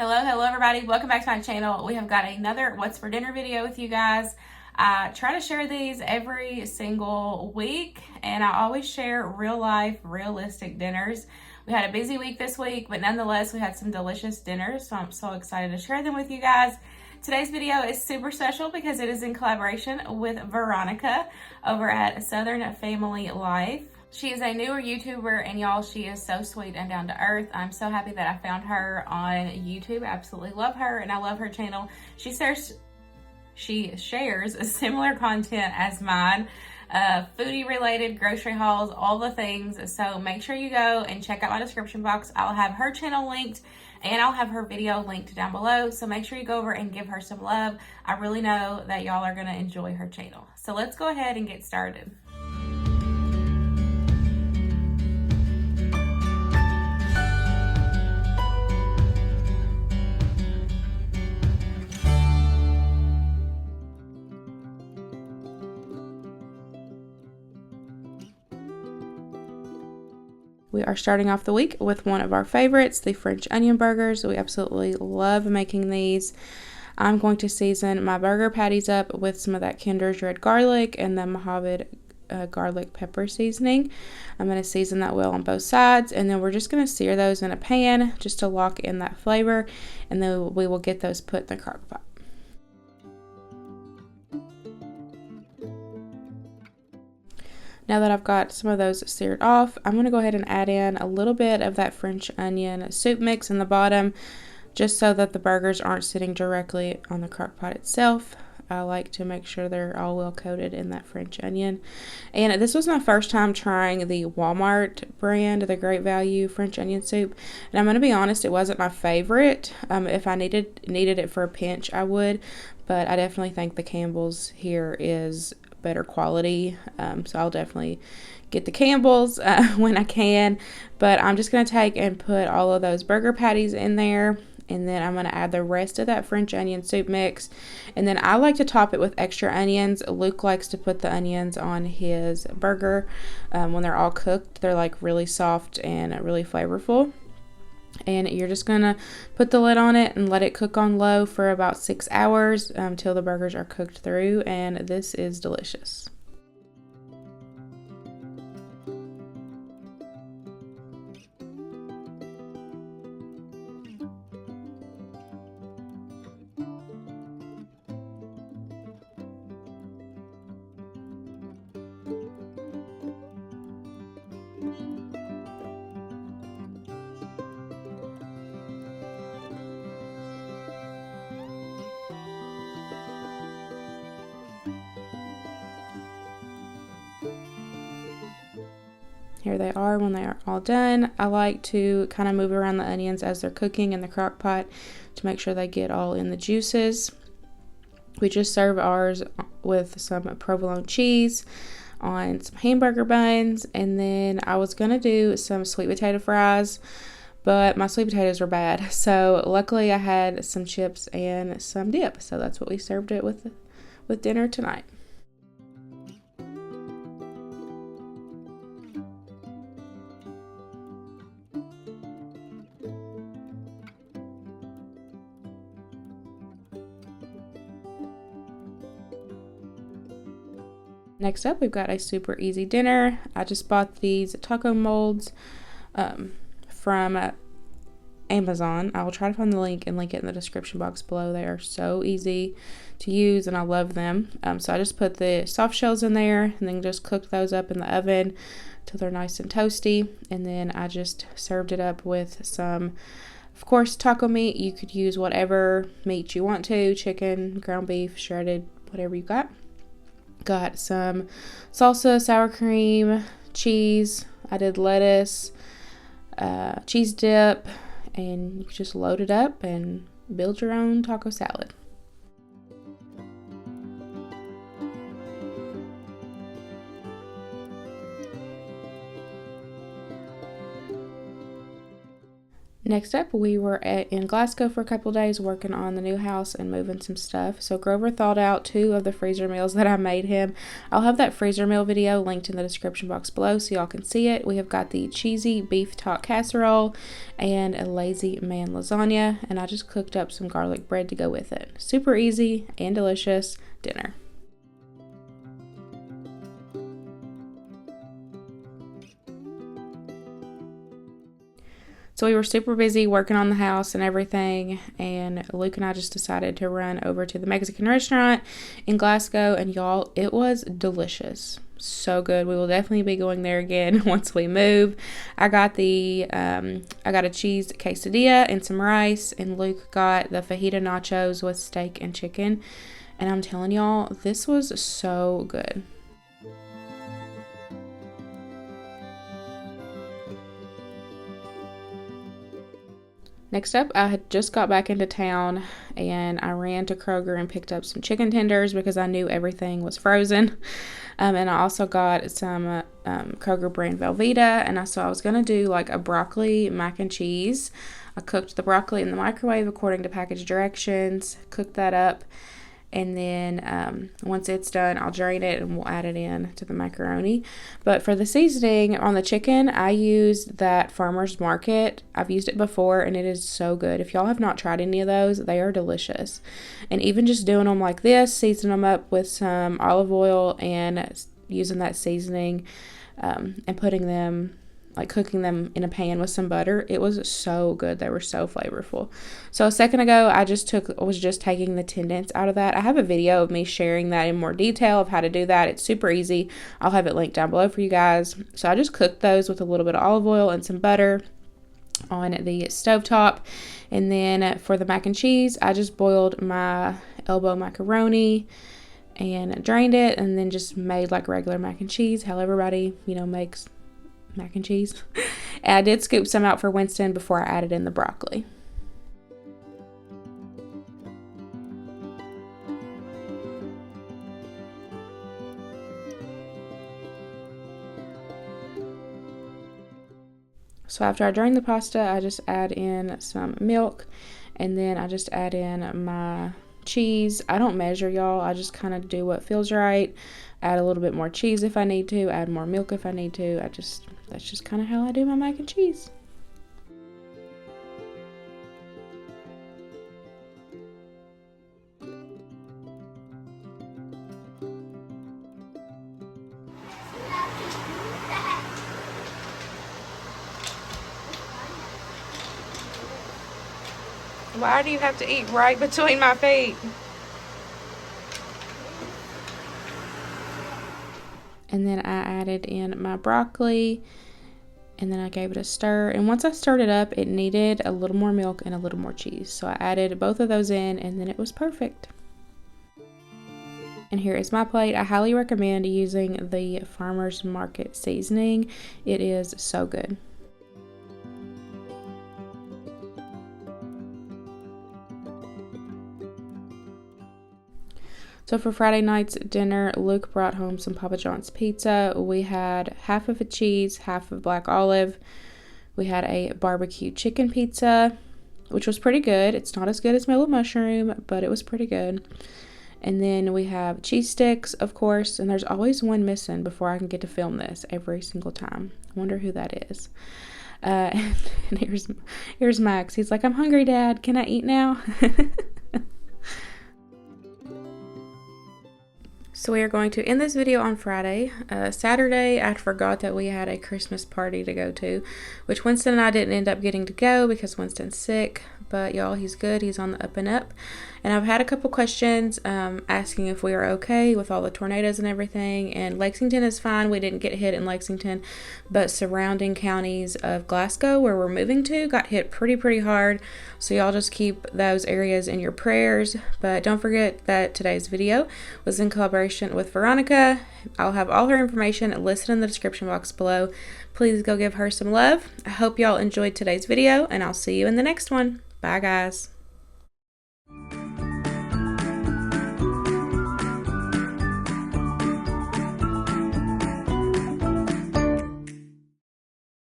Hello everybody. Welcome back to my channel. We have got another What's for Dinner video with you guys. I try to share these every single week, and I always share real life, realistic dinners. We had a busy week this week, but nonetheless, we had some delicious dinners, so I'm so excited to share them with you guys. Today's video is super special because it is in collaboration with Veronica over at SouthernWife. She is a newer YouTuber, and y'all, she is so sweet and down to earth. I'm so happy that I found her on YouTube. I absolutely love her, and I love her channel. She shares a similar content as mine, foodie related, grocery hauls, all the things. So make sure you go and check out my description box. I'll have her channel linked, and I'll have her video linked down below. So make sure you go over and give her some love. I really know that y'all are gonna enjoy her channel. So let's go ahead and get started. We are starting off the week with one of our favorites, the French onion burgers. We absolutely love making these. I'm going to season my burger patties up with some of that Kinder's red garlic and the Mojave garlic pepper seasoning. I'm going to season that well on both sides, and then we're just going to sear those in a pan just to lock in that flavor, and then we will get those put in the crock pot. Now that I've got some of those seared off, I'm going to go ahead and add in a little bit of that French onion soup mix in the bottom, just so that the burgers aren't sitting directly on the crock pot itself. I like to make sure they're all well coated in that French onion. And this was my first time trying the Walmart brand, the Great Value French onion soup. And I'm going to be honest, it wasn't my favorite. If I needed it for a pinch, I would. But I definitely think the Campbell's here is better quality, so I'll definitely get the Campbell's when I can. But I'm just going to take and put all of those burger patties in there, and then I'm going to add the rest of that French onion soup mix, and then I like to top it with extra onions. Luke likes to put the onions on his burger when they're all cooked. They're like really soft and really flavorful. And you're just going to put the lid on it and let it cook on low for about 6 hours until the burgers are cooked through, and this is delicious. Here they are when they are all done. I like to kind of move around the onions as they're cooking in the crock pot to make sure they get all in the juices. We just serve ours with some provolone cheese on some hamburger buns, and then I was going to do some sweet potato fries, but my sweet potatoes were bad. So luckily I had some chips and some dip, so that's what we served it with dinner tonight. Next up, we've got a super easy dinner. I just bought these taco molds from Amazon. I will try to find the link and link it in the description box below. They are so easy to use, and I love them. So I just put the soft shells in there and then just cooked those up in the oven till they're nice and toasty. And then I just served it up with some, of course, taco meat. You could use whatever meat you want to, chicken, ground beef, shredded, whatever you got. Got some salsa, sour cream, cheese. I did lettuce, cheese dip, and you just load it up and build your own taco salad. Next up, we were in Glasgow for a couple days working on the new house and moving some stuff. So Grover thawed out 2 of the freezer meals that I made him. I'll have that freezer meal video linked in the description box below so y'all can see it. We have got the cheesy beef top casserole and a lazy man lasagna, and I just cooked up some garlic bread to go with it. Super easy and delicious dinner. So we were super busy working on the house and everything, and Luke and I just decided to run over to the Mexican restaurant in Glasgow, and y'all, it was delicious. So good. We will definitely be going there again once we move. I got a cheese quesadilla and some rice, and Luke got the fajita nachos with steak and chicken, and I'm telling y'all, this was so good. Next up, I had just got back into town, and I ran to Kroger and picked up some chicken tenders because I knew everything was frozen. And I also got some Kroger brand Velveeta, and I was going to do like a broccoli mac and cheese. I cooked the broccoli in the microwave according to package directions, cooked that up, and then once it's done, I'll drain it and we'll add it in to the macaroni. But for the seasoning on the chicken, I used that Farmer's Market. I've used it before and it is so good. If y'all have not tried any of those, they are delicious. And even just doing them like this, seasoning them up with some olive oil and using that seasoning and putting them, like cooking them in a pan with some butter, it was so good. They were so flavorful. So a second ago, I was just taking the tendons out of that. I have a video of me sharing that in more detail of how to do that. It's super easy. I'll have it linked down below for you guys. So I just cooked those with a little bit of olive oil and some butter on the stovetop. And then for the mac and cheese, I just boiled my elbow macaroni and drained it, and then just made like regular mac and cheese, how everybody, makes mac and cheese. And I did scoop some out for Winston before I added in the broccoli. So after I drain the pasta, I just add in some milk, and then I just add in my cheese. I don't measure, y'all. I just kind of do what feels right. Add a little bit more cheese if I need to, add more milk if I need to. That's just kind of how I do my mac and cheese. Why do you have to eat right between my feet? And then I added in my broccoli, and then I gave it a stir. And once I stirred it up, it needed a little more milk and a little more cheese. So I added both of those in, and then it was perfect. And here is my plate. I highly recommend using the Farmer's Market seasoning. It is so good. So for Friday night's dinner, Luke brought home some Papa John's pizza. We had half of a cheese, half of black olive. We had a barbecue chicken pizza, which was pretty good. It's not as good as Mellow Mushroom, but it was pretty good. And then we have cheese sticks, of course, and there's always one missing before I can get to film this every single time. I wonder who that is. And here's Max. He's like, "I'm hungry, Dad. Can I eat now?" So we are going to end this video on Friday. Saturday, I forgot that we had a Christmas party to go to, which Winston and I didn't end up getting to go because Winston's sick. But y'all, he's good. He's on the up and up. And I've had a couple questions asking if we are okay with all the tornadoes and everything. And Lexington is fine. We didn't get hit in Lexington, but surrounding counties of Glasgow, where we're moving to, got hit pretty hard. So y'all just keep those areas in your prayers. But don't forget that today's video was in collaboration with Veronica. I'll have all her information listed in the description box below. Please go give her some love. I hope y'all enjoyed today's video, and I'll see you in the next one. Bye, guys.